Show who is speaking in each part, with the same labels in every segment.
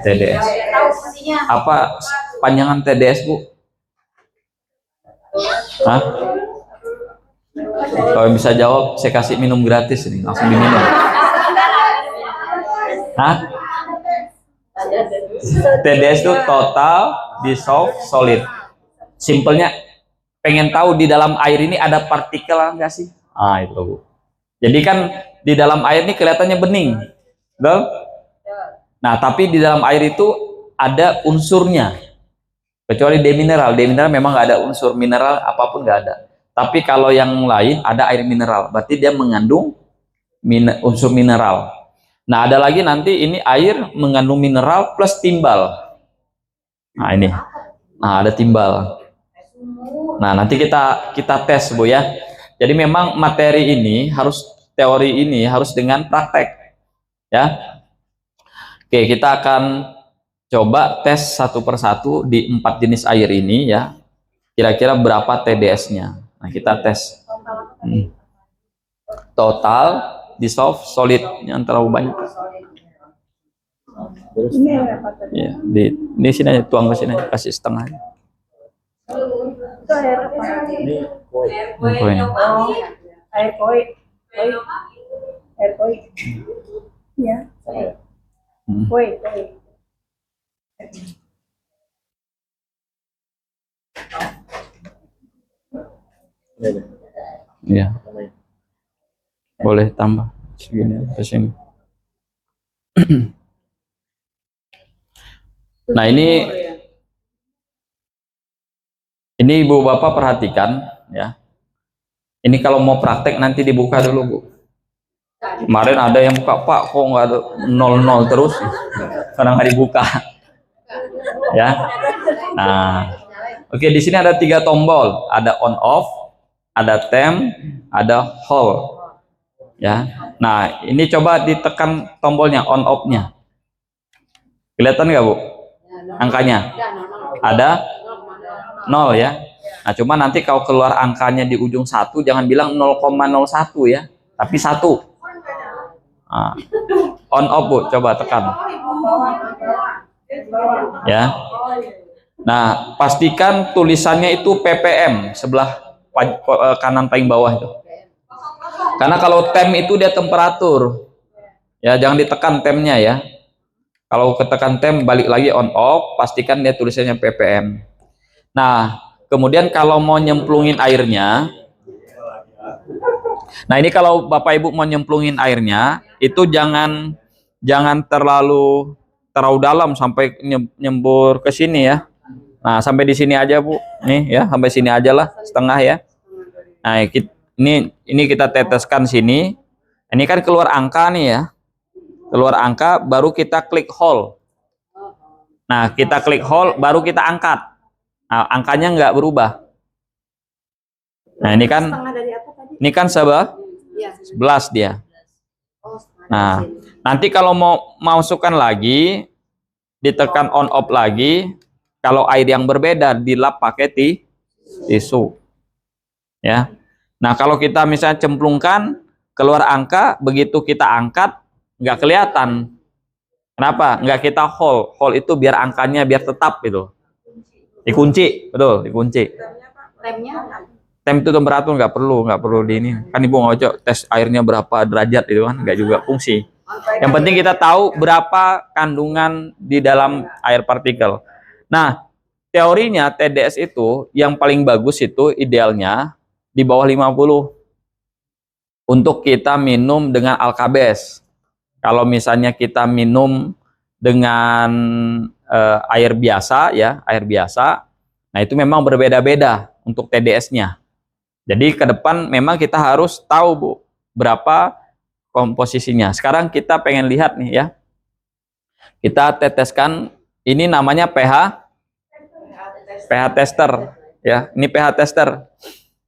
Speaker 1: TDS. Apa panjangan TDS, Bu? Hah? Kalau bisa jawab, saya kasih minum gratis ini, langsung diminum. Hah? TDS itu total dissolved solid. Simpelnya, pengen tahu di dalam air ini ada partikel nggak sih? Ah, itu, Bu. Jadi kan di dalam air ini kelihatannya bening, betul? Nah, tapi di dalam air itu ada unsurnya. Kecuali demineral. Demineral memang nggak ada unsur mineral apapun, nggak ada. Tapi kalau yang lain ada air mineral, berarti dia mengandung unsur mineral. Nah, ada lagi nanti ini air mengandung mineral plus timbal. Nah, ini. Nah, ada timbal. Nah, nanti kita tes, Bu ya. Jadi memang materi ini harus, teori ini harus dengan praktek. Ya. Oke, kita akan coba tes satu persatu di 4 jenis air ini ya. Kira-kira berapa TDS-nya. Nah, kita tes. Total dissolved solid yang terlalu banyak. Ya, di sini aja, tuang ke sini, kasih setengah.
Speaker 2: Itu air apa?
Speaker 3: Ini koi.
Speaker 2: Air koi. Air koi. Ya. Koi.
Speaker 1: Iya. Boleh tambah segini ke sini. Nah, ini Ibu Bapak perhatikan ya. Ini kalau mau praktek nanti dibuka dulu, Bu. Kemarin ada yang buka, Pak, kok nggak ada 00 terus? Karena nggak dibuka. Ya. Nah, oke, di sini ada 3 tombol, ada on off, ada temp, ada hold. Ya. Nah, ini coba ditekan tombolnya on off-nya. Kelihatan nggak, Bu? Angkanya ada 0 ya. Nah, cuma nanti kalau keluar angkanya di ujung 1, jangan bilang 0,01 ya, tapi 1. Nah, on off, Bu, coba tekan. Ya. Nah, pastikan tulisannya itu ppm sebelah kanan paling bawah itu. Karena kalau temp itu dia temperatur. Ya, jangan ditekan tempnya ya. Kalau ketekan temp balik lagi on off, pastikan dia tulisannya ppm. Nah, kemudian kalau mau nyemplungin airnya, nah ini kalau Bapak Ibu mau nyemplungin airnya, itu jangan terlalu dalam sampai nyembur ke sini ya. Nah, sampai di sini aja, Bu. Nih ya, sampai sini aja lah, setengah ya. Nah, ini kita teteskan sini. Ini kan keluar angka nih ya. Keluar angka, baru kita klik hold. Nah, kita klik hold, baru kita angkat. Nah, angkanya nggak berubah. Nah, ini kan 11 dia. Nah, nanti kalau mau masukkan lagi, ditekan on off lagi. Kalau air yang berbeda dilap pakai tisu. Ya. Nah, kalau kita misalnya cemplungkan, keluar angka, begitu kita angkat nggak kelihatan. Kenapa? Nggak kita hold. Hold itu biar angkanya biar tetap gitu. Dikunci, betul, dikunci. Temp itu temperatur nggak perlu di ini. Kan Ibu ngocok tes airnya berapa derajat itu kan nggak juga fungsi. Yang penting kita tahu berapa kandungan di dalam air partikel. Nah, teorinya TDS itu yang paling bagus itu idealnya di bawah 50 untuk kita minum dengan alkabes. Kalau misalnya kita minum dengan air biasa ya, air biasa, nah itu memang berbeda-beda untuk TDS-nya. Jadi ke depan memang kita harus tahu, Bu, berapa komposisinya. Sekarang kita pengen lihat nih ya. Kita teteskan, ini namanya pH tester ya. Ini pH tester.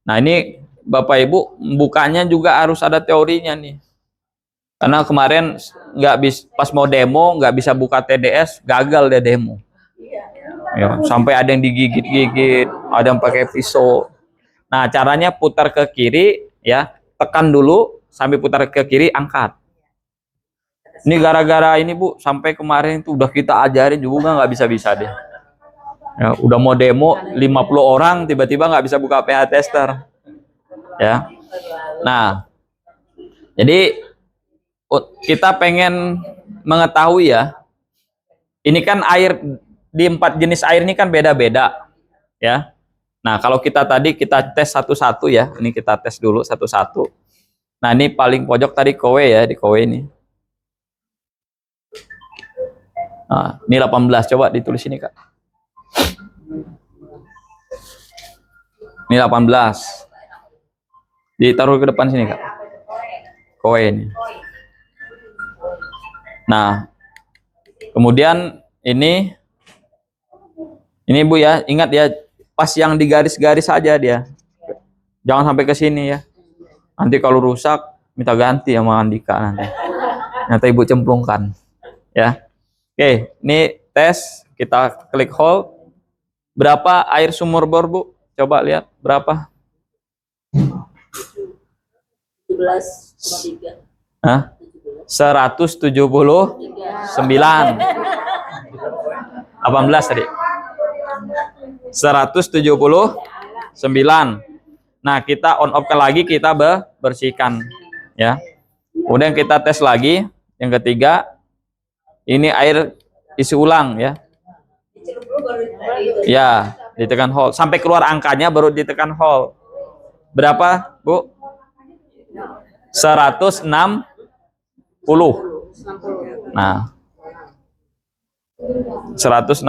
Speaker 1: Nah, ini Bapak Ibu bukanya juga harus ada teorinya nih. Karena kemarin nggak bisa, pas mau demo nggak bisa buka TDS, gagal deh demo. Ya, sampai ada yang digigit-gigit, ada yang pakai pisau. Nah, caranya putar ke kiri ya, tekan dulu sambil putar ke kiri, angkat. Ini gara-gara ini Bu, sampai kemarin itu udah kita ajarin juga nggak bisa-bisa dia. Ya, udah mau demo 50 orang tiba-tiba nggak bisa buka pH tester. Ya. Nah, jadi kita pengen mengetahui ya. Ini kan air di 4 jenis air ini kan beda-beda, ya. Nah, kalau kita tadi kita tes satu-satu ya. Ini kita tes dulu satu-satu. Nah, ini paling pojok tadi kowe ya, di kowe ini. Nah, ini 18, coba ditulis ini, Kak. Ini 18. Ditaruh ke depan sini, Kak. Kowe ini. Nah, kemudian ini Bu ya, ingat ya, pas yang di garis-garis saja dia. Jangan sampai ke sini ya. Nanti kalau rusak minta ganti sama Andika nanti. Nanti Ibu cemplungkan. Ya. Oke, ini tes, kita klik hold. Berapa air sumur bor, Bu? Coba lihat berapa?
Speaker 2: 17,3.
Speaker 1: Hah? 179. 18 tadi. 179. Nah, kita on off lagi, kita bersihkan ya. Kemudian kita tes lagi yang ketiga. Ini air isi ulang ya. Ya, ditekan hold sampai keluar angkanya baru ditekan hold. Berapa, Bu? 160. Nah, 160.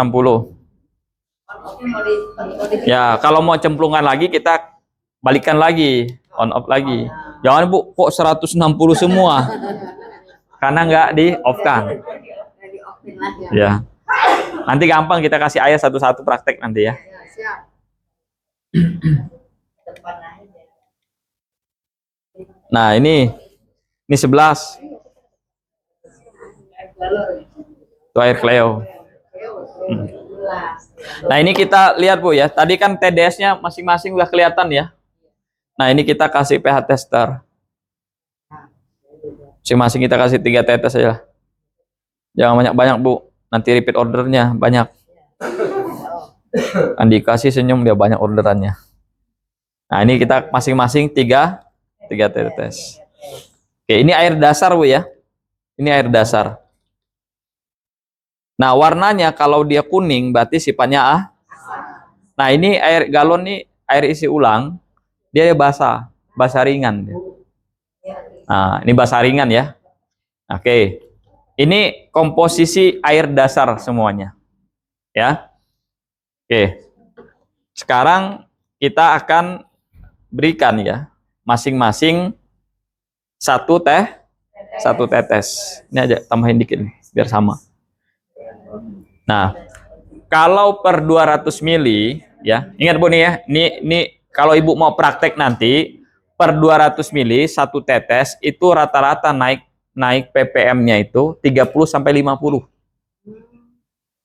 Speaker 1: Ya, kalau mau cemplungan lagi kita balikan lagi, on off lagi. Jangan Bu, kok 160 semua? Karena nggak di off kan. Ya. Nanti gampang kita kasih ayat satu-satu praktek nanti ya. Nah, ini 11. Itu air Cleo. Nah, ini kita lihat Bu ya. Tadi kan TDS-nya masing-masing udah kelihatan ya. Nah, ini kita kasih pH tester. Masing-masing kita kasih 3 tetes aja. Jangan banyak-banyak Bu. Nanti repeat ordernya banyak. Andika sih senyum, dia banyak orderannya. Nah, ini kita masing-masing 3 tetes. Oke, ini air dasar Bu ya. Ini air dasar. Nah, warnanya kalau dia kuning berarti sifatnya Nah, ini air galon nih, air isi ulang, dia basah ringan. Nah, ini basah ringan ya. Oke. Ini komposisi air dasar semuanya. Ya. Oke. Sekarang kita akan berikan ya masing-masing 1 tetes. Ini aja tambahin dikit nih, biar sama. Nah, kalau per 200 mili ya, ingat Bu nih ya, ini kalau Ibu mau praktek nanti per 200 mili 1 tetes itu rata-rata naik ppm-nya itu 30 sampai 50.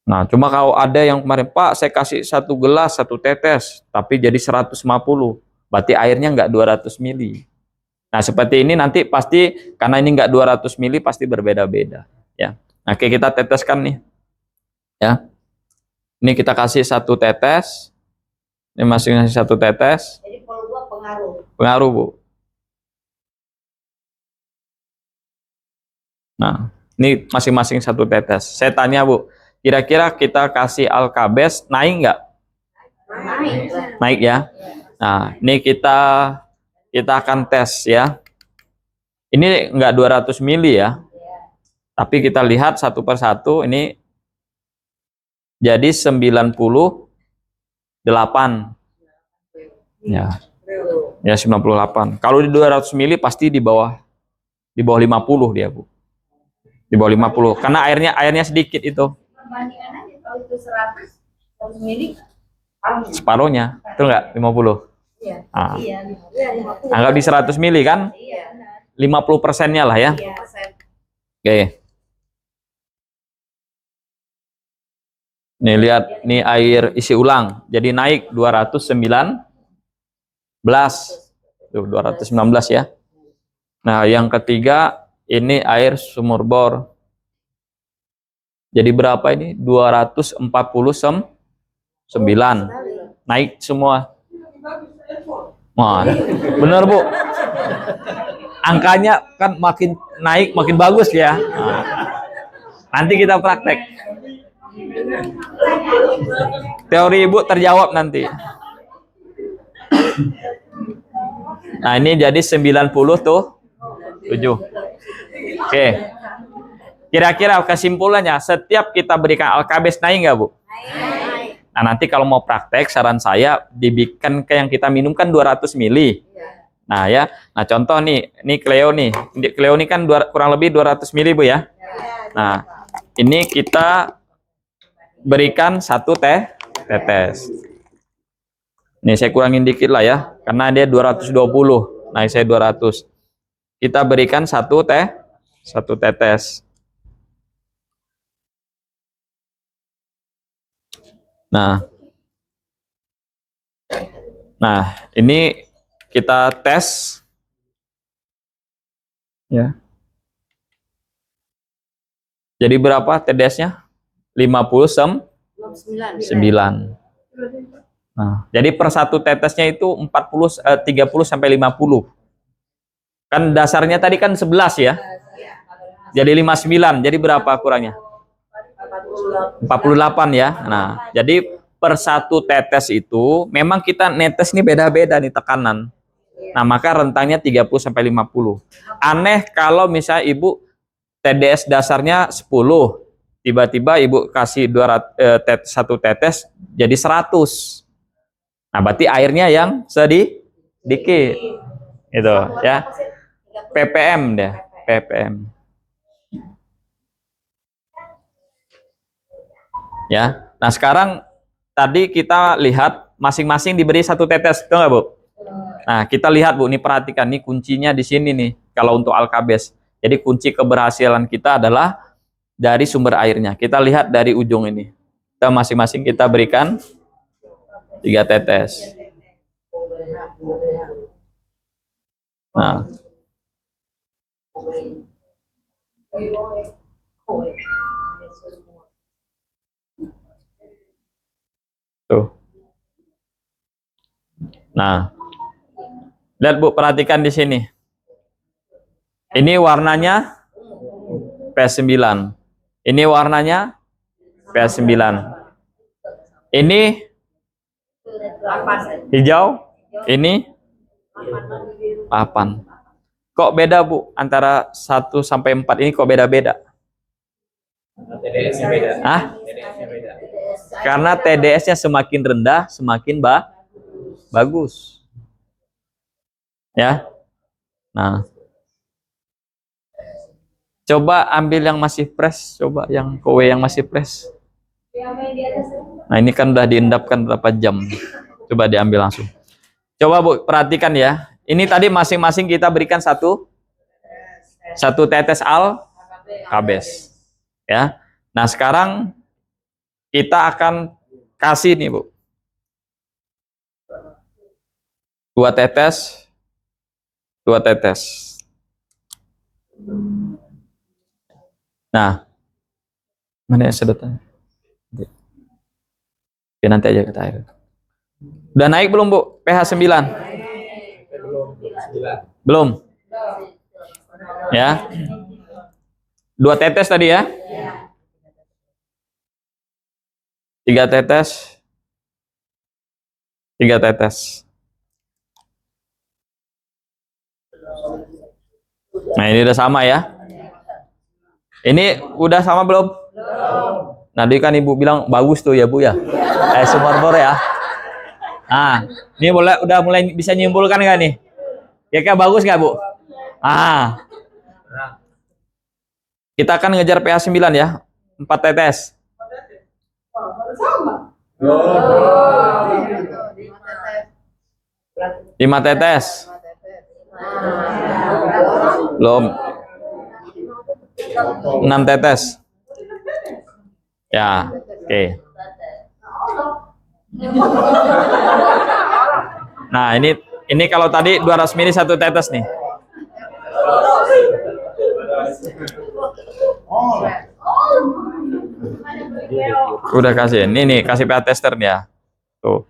Speaker 1: Nah, cuma kalau ada yang kemarin, Pak, saya kasih 1 gelas 1 tetes tapi jadi 150. Berarti airnya nggak 200 mili. Nah, seperti ini nanti pasti karena ini nggak 200 mili pasti berbeda-beda ya. Nah, oke, kita teteskan nih. Ya. Ini kita kasih 1 tetes. Ini masing-masing 1 tetes.
Speaker 2: Jadi kalau gua pengaruh.
Speaker 1: Pengaruh, Bu. Nah, ini masing-masing 1 tetes. Saya tanya, Bu, kira-kira kita kasih Alkabes naik nggak? Naik ya. Nah, ini kita akan tes ya. Ini nggak 200 mili ya. Tapi kita lihat satu persatu ini jadi 98. Ya. Ya 98. Kalau di 200 mili pasti di bawah 50 dia, Bu. Di bawah 50 karena airnya sedikit itu.
Speaker 2: Perbandingan aja kalau itu 100 mili
Speaker 1: Separuhnya, itu enggak 50.
Speaker 2: Iya.
Speaker 1: Nah.
Speaker 2: Iya, 50.
Speaker 1: Anggap di 100 mili kan?
Speaker 2: Iya.
Speaker 1: 50%-nya lah ya.
Speaker 2: Iya.
Speaker 1: Oke. Nih lihat, nih air isi ulang. Jadi naik 219. Tuh, 219 ya. Nah, yang ketiga Ini air sumur bor. Jadi berapa ini? 249. Naik semua. Wah, bener Bu. Angkanya kan makin naik, makin bagus ya. Nah, nanti kita praktek. Teori Ibu terjawab nanti. Nah, ini jadi 90 tuh 7. Oke. Kira-kira kesimpulannya, setiap kita berikan alkabes naik nggak, Bu? Nah, nanti kalau mau praktek, saran saya dibikin ke yang kita minum kan 200 mili. Nah, ya. Nah, contoh nih, ini Cleo nih. Cleo ini kan kurang lebih 200 mili, Bu ya. Nah, ini kita berikan 1 tetes. Nih, saya kurangin dikit lah ya, karena dia 220. Nah, saya 200. Kita berikan 1 tetes. Nah, ini kita tes, ya. Jadi berapa TDS-nya? 59. Nah, jadi per 1 tetesnya itu 30 sampai 50. Kan dasarnya tadi kan 11 ya. Jadi 59. Jadi berapa kurangnya? 48 ya. Nah, jadi per 1 tetes itu memang kita netes ini beda-beda nih tekanan. Nah, maka rentangnya 30 sampai 50. Aneh kalau misalnya Ibu TDS dasarnya 10, tiba-tiba Ibu kasih 1 tetes jadi 100. Nah, berarti airnya yang sedikit. Gitu ya. ppm deh, ppm. Ya. Nah, sekarang tadi kita lihat masing-masing diberi 1 tetes, betul nggak, Bu? Nah, kita lihat, Bu, ini perhatikan, nih kuncinya di sini nih, kalau untuk alkabes. Jadi kunci keberhasilan kita adalah dari sumber airnya. Kita lihat dari ujung ini. Kita masing-masing kita berikan 3 tetes. Nah. Tuh. Nah. Lihat, Bu, perhatikan di sini. Ini warnanya pH 9. Ini warnanya pH 9. Ini hijau, ini 8. Kok beda, Bu? Antara 1 sampai 4 ini kok beda-beda?
Speaker 3: TDS-nya beda.
Speaker 1: Hah?
Speaker 3: TDS-nya beda.
Speaker 1: Karena TDS-nya semakin rendah, semakin bagus. Ya. Nah. Coba ambil yang masih fresh, coba yang kowe yang masih fresh. Nah, ini kan udah diendapkan berapa jam. Coba diambil langsung. Coba, Bu, perhatikan ya. Ini tadi masing-masing kita berikan 1 tetes alkabes. Ya. Nah, sekarang kita akan kasih nih, Bu. 2 tetes. 2 tetes. Nah, mana ya sedotannya? Oke, nanti aja kita air. Udah naik belum, Bu? pH 9? Belum. Ya. 2 tetes tadi ya? 3 tetes. 3 tetes. Nah, ini udah sama ya? Ini udah sama belum? Nanti kan Ibu bilang bagus tuh ya, Bu ya. Sumur bor ya. Nah, ini udah mulai bisa nyimpulkan nggak nih? Kira-kira bagus nggak, Bu? Kita akan ngejar pH 9 ya. 4 tetes. 5 tetes. Belum. 6 tetes. Ya, oke. Nah, ini kalau tadi 200 ml 1 tetes nih. Udah kasih. Ini nih, kasih pH tester nih ya. Tuh.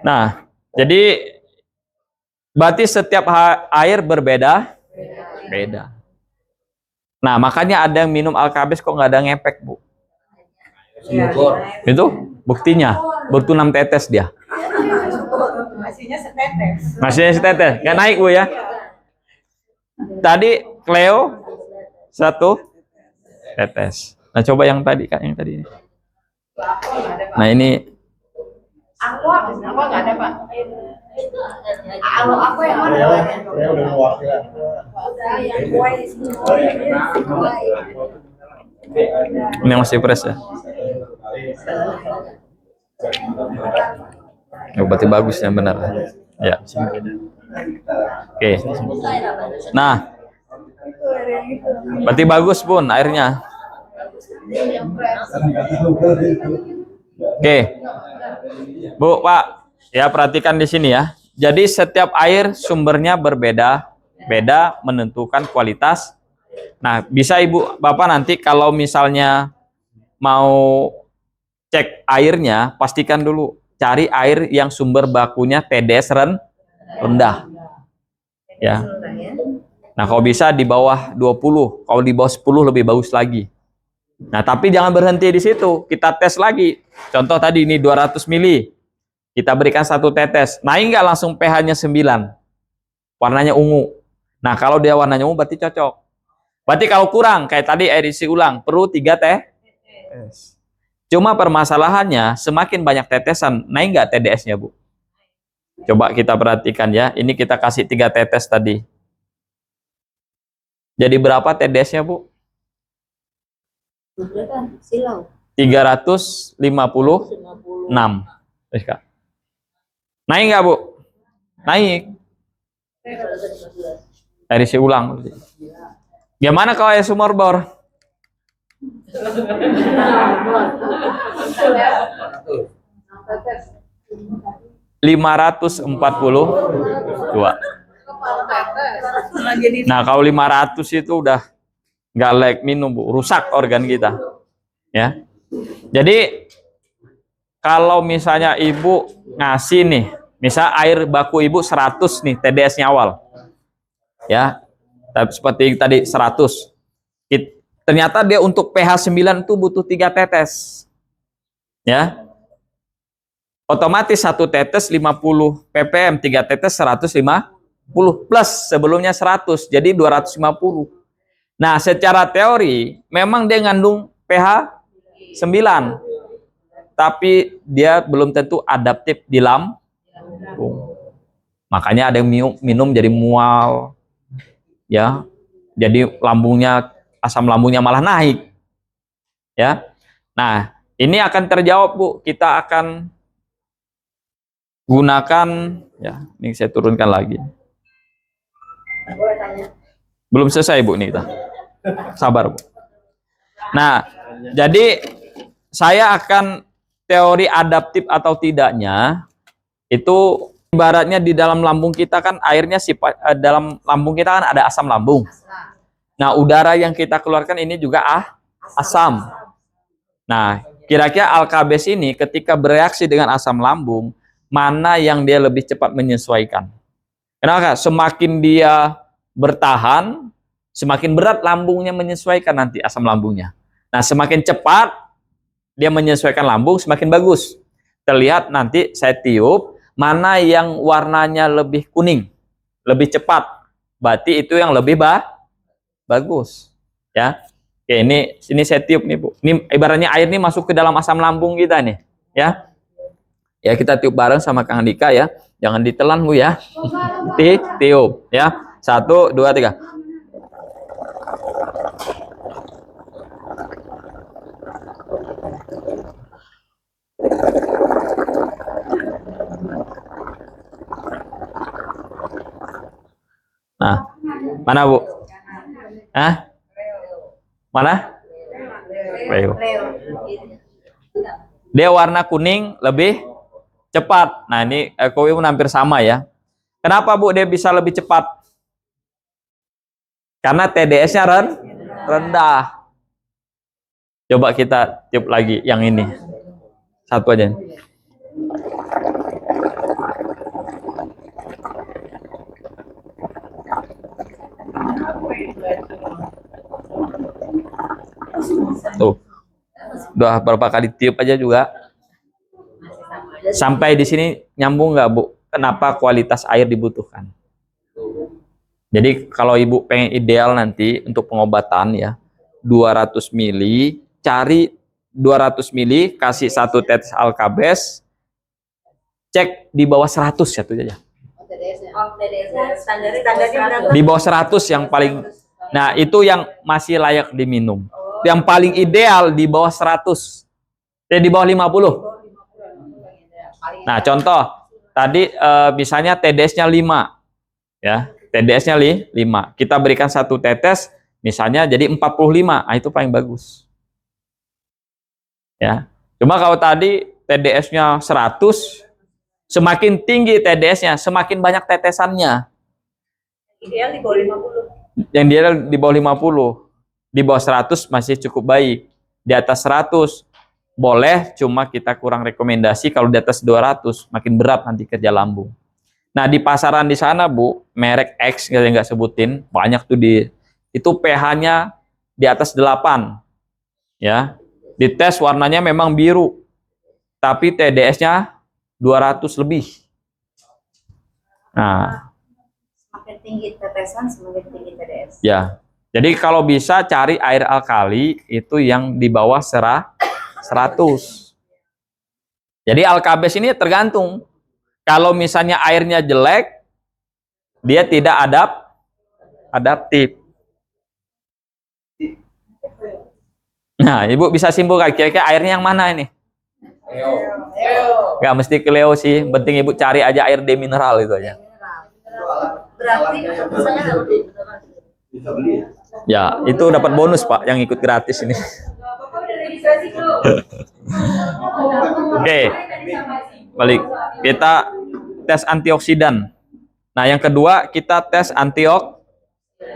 Speaker 1: Nah, jadi berarti setiap air berbeda. Beda. Nah, makanya ada yang minum Alkabes kok nggak ada ngepek, Bu. Itu buktinya. Butuh 6 tetes dia.
Speaker 2: Nasinya setetes.
Speaker 1: Nasinya setetes. Nggak naik, Bu ya. Tadi Cleo 1 tetes. Nah, coba yang tadi, Kak, yang tadi. Nah, ini
Speaker 2: Aqua nggak ada, Pak. Kalau aku yang mana?
Speaker 3: Udah mewakili.
Speaker 2: Yang kue
Speaker 1: ini masih fresh ya. Oh, berarti bagus ya, benar. Ya. Oke. Nah, berarti bagus Bun airnya. Oke. Bu, Pak, ya perhatikan di sini ya. Jadi setiap air sumbernya berbeda menentukan kualitas. Nah, bisa Ibu, Bapak nanti kalau misalnya mau cek airnya, pastikan dulu cari air yang sumber bakunya TDS rendah. Ya. Nah, kalau bisa di bawah 20, kalau di bawah 10 lebih bagus lagi. Nah, tapi jangan berhenti di situ. Kita tes lagi. Contoh tadi ini 200 mili. Kita berikan 1 tetes. Naik nggak langsung pH-nya 9. Warnanya ungu. Nah, kalau dia warnanya ungu berarti cocok. Berarti kalau kurang, kayak tadi air isi ulang, perlu 3 tetes. Cuma permasalahannya, semakin banyak tetesan, naik nggak TDS-nya, Bu? Coba kita perhatikan ya. Ini kita kasih 3 tetes tadi. Jadi berapa TDS-nya, Bu? 356. Kak. Naik nggak, Bu? Naik. Air isi ulang. Gimana kalau air sumur bor? 542. Nah, kalau 500 itu udah nggak layak minum, Bu. Rusak organ kita. Ya. Jadi kalau misalnya Ibu ngasih nih, misal air baku Ibu 100 nih TDS-nya awal. Ya. Tapi seperti tadi 100. Ternyata dia untuk pH 9 itu butuh 3 tetes. Ya. Otomatis 1 tetes 50 ppm, 3 tetes 150 plus sebelumnya 100, jadi 250. Nah, secara teori memang dia ngandung pH 9. Tapi dia belum tentu adaptif di lambung. Makanya ada yang minum jadi mual. Ya. Jadi lambungnya, asam lambungnya malah naik. Ya. Nah, ini akan terjawab, Bu. Kita akan gunakan, ya, ini saya turunkan lagi. Belum selesai, Bu, nih kita. Sabar, Bu. Nah, jadi saya akan teori adaptif atau tidaknya itu ibaratnya di dalam lambung kita kan airnya dalam lambung kita kan ada asam lambung. Nah, udara yang kita keluarkan ini juga asam. Nah, kira-kira Alkabes ini ketika bereaksi dengan asam lambung, mana yang dia lebih cepat menyesuaikan? Kenapa? Semakin dia bertahan, semakin berat lambungnya menyesuaikan nanti asam lambungnya. Nah, semakin cepat dia menyesuaikan lambung, semakin bagus. Terlihat nanti saya tiup, mana yang warnanya lebih kuning, lebih cepat. Berarti itu yang lebih bagus. Ya. Oke, ini saya tiup nih, Bu. Ini ibaratnya air ini masuk ke dalam asam lambung kita nih, ya. Ya, kita tiup bareng sama Kang Andika ya. Jangan ditelan, Bu ya. Tiup ya. 1 2 3. Nah, mana, Bu? Hah? Mana? Leo. Dia warna kuning lebih cepat. Nah, ini ekowi pun hampir sama ya. Kenapa Bu dia bisa lebih cepat? Karena TDS-nya rendah. Coba kita tiup lagi yang ini. Satu aja. Tuh. Udah berapa kali tiup aja juga. Sampai di sini nyambung nggak Bu? Kenapa kualitas air dibutuhkan? Jadi kalau Ibu pengen ideal nanti untuk pengobatan ya, 200 mili, cari 200 mili, kasih 1 tetes Alkabes, cek di bawah 100 satu aja. Di bawah 100 yang paling, nah itu yang masih layak diminum. Yang paling ideal di bawah 100, di bawah 50. Nah contoh, tadi misalnya TDS-nya 5, ya. TDS-nya 5. Kita berikan 1 tetes, misalnya jadi 45. Nah, itu paling bagus. Ya. Cuma kalau tadi TDS-nya 100, semakin tinggi TDS-nya, semakin banyak tetesannya.
Speaker 2: Ideal di bawah 50.
Speaker 1: Yang ideal di bawah 50. Di bawah 100 masih cukup baik. Di atas 100 boleh, cuma kita kurang rekomendasi kalau di atas 200, makin berat nanti kerja lambung. Nah, di pasaran di sana, Bu, merek X yang nggak sebutin, banyak tuh itu pH-nya di atas 8. Ya. Di tes warnanya memang biru. Tapi TDS-nya 200 lebih. Nah,
Speaker 2: Semakin tinggi tetesan, semakin tinggi TDS.
Speaker 1: ya. Jadi kalau bisa cari air alkali itu yang di bawah 100. Jadi Alkabes ini tergantung. Kalau misalnya airnya jelek, dia tidak adaptif. Nah, Ibu bisa simpulkan kira-kira airnya yang mana ini? Nggak mesti ke Leo sih, penting Ibu cari aja air demineral itu aja.
Speaker 2: Berarti misalnya
Speaker 3: Bisa beli ya?
Speaker 1: Ya, itu dapat bonus Pak yang ikut gratis ini. Oke, balik. Kita tes antioksidan. Nah, yang kedua kita tes